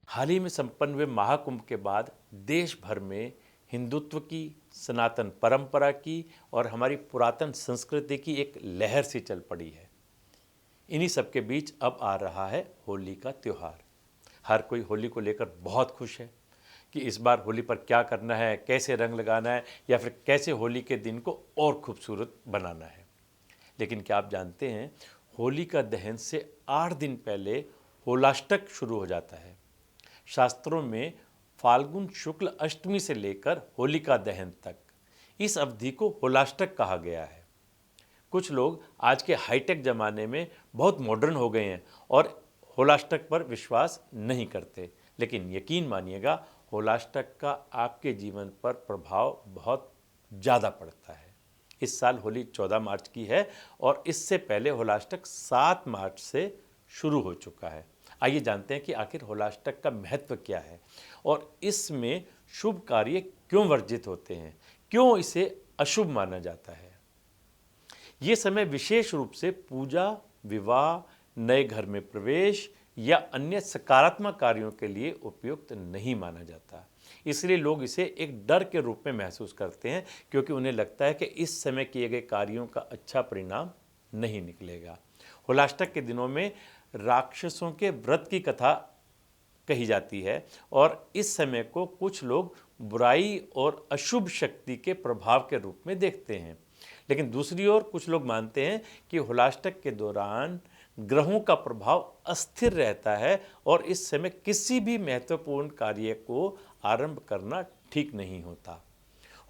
हाल ही में संपन्न हुए महाकुंभ के बाद देश भर में हिंदुत्व की, सनातन परंपरा की और हमारी पुरातन संस्कृति की एक लहर सी चल पड़ी है। इन्हीं सब के बीच अब आ रहा है होली का त्यौहार। हर कोई होली को लेकर बहुत खुश है कि इस बार होली पर क्या करना है, कैसे रंग लगाना है या फिर कैसे होली के दिन को और खूबसूरत बनाना है। लेकिन क्या आप जानते हैं, होली का दहन से 8 दिन पहले होलाष्टक शुरू हो जाता है। शास्त्रों में फाल्गुन शुक्ल अष्टमी से लेकर होलिका दहन तक इस अवधि को होलाष्टक कहा गया है। कुछ लोग आज के हाईटेक ज़माने में बहुत मॉडर्न हो गए हैं और होलाष्टक पर विश्वास नहीं करते, लेकिन यकीन मानिएगा होलाष्टक का आपके जीवन पर प्रभाव बहुत ज़्यादा पड़ता है। इस साल होली 14 मार्च की है और इससे पहले होलाष्टक 7 मार्च से शुरू हो चुका है। आइए जानते हैं कि आखिर होलाष्टक का महत्व क्या है और इसमें शुभ कार्य क्यों वर्जित होते हैं, क्यों इसे अशुभ माना जाता है। ये समय विशेष रूप से पूजा, विवाह, नए घर में प्रवेश या अन्य सकारात्मक कार्यों के लिए उपयुक्त नहीं माना जाता। इसलिए लोग इसे एक डर के रूप में महसूस करते हैं, क्योंकि उन्हें लगता है कि इस समय किए गए कार्यों का अच्छा परिणाम नहीं निकलेगा। होलाष्टक के दिनों में राक्षसों के व्रत की कथा कही जाती है और इस समय को कुछ लोग बुराई और अशुभ शक्ति के प्रभाव के रूप में देखते हैं। लेकिन दूसरी ओर कुछ लोग मानते हैं कि होलाष्टक के दौरान ग्रहों का प्रभाव अस्थिर रहता है और इस समय किसी भी महत्वपूर्ण कार्य को आरंभ करना ठीक नहीं होता।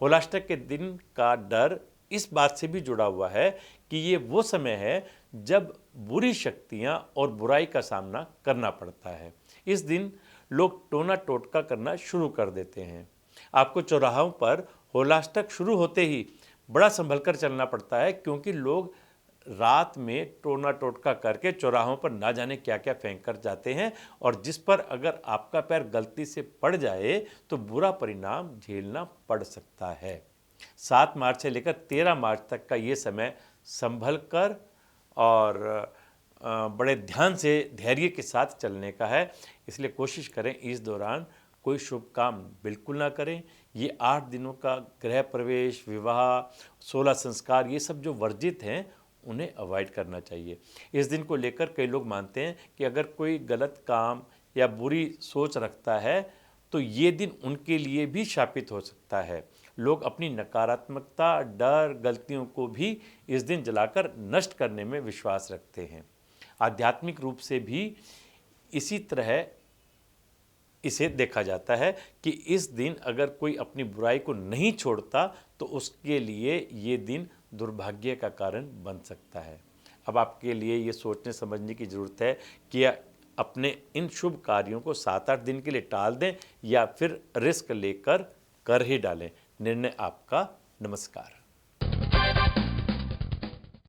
होलाष्टक के दिन का डर इस बात से भी जुड़ा हुआ है कि ये वो समय है जब बुरी शक्तियां और बुराई का सामना करना पड़ता है। इस दिन लोग टोना टोटका करना शुरू कर देते हैं। आपको चौराहों पर होलाष्टक शुरू होते ही बड़ा संभल कर चलना पड़ता है, क्योंकि लोग रात में टोना टोटका करके चौराहों पर ना जाने क्या क्या फेंक कर जाते हैं और जिस पर अगर आपका पैर गलती से पड़ जाए तो बुरा परिणाम झेलना पड़ सकता है। 7 मार्च से लेकर 13 मार्च तक का ये समय संभल कर और बड़े ध्यान से धैर्य के साथ चलने का है। इसलिए कोशिश करें इस दौरान कोई शुभ काम बिल्कुल ना करें। ये 8 दिनों का गृह प्रवेश, विवाह, 16 संस्कार, ये सब जो वर्जित हैं उन्हें अवॉइड करना चाहिए। इस दिन को लेकर कई लोग मानते हैं कि अगर कोई गलत काम या बुरी सोच रखता है तो ये दिन उनके लिए भी शापित हो सकता है। लोग अपनी नकारात्मकता, डर, गलतियों को भी इस दिन जलाकर नष्ट करने में विश्वास रखते हैं। आध्यात्मिक रूप से भी इसी तरह इसे देखा जाता है कि इस दिन अगर कोई अपनी बुराई को नहीं छोड़ता तो उसके लिए ये दिन दुर्भाग्य का कारण बन सकता है। अब आपके लिए ये सोचने समझने की ज़रूरत है कि अपने इन शुभ कार्यों को 7-8 दिन के लिए टाल दें या फिर रिस्क लेकर कर ही डालें। निर्णय आपका। नमस्कार।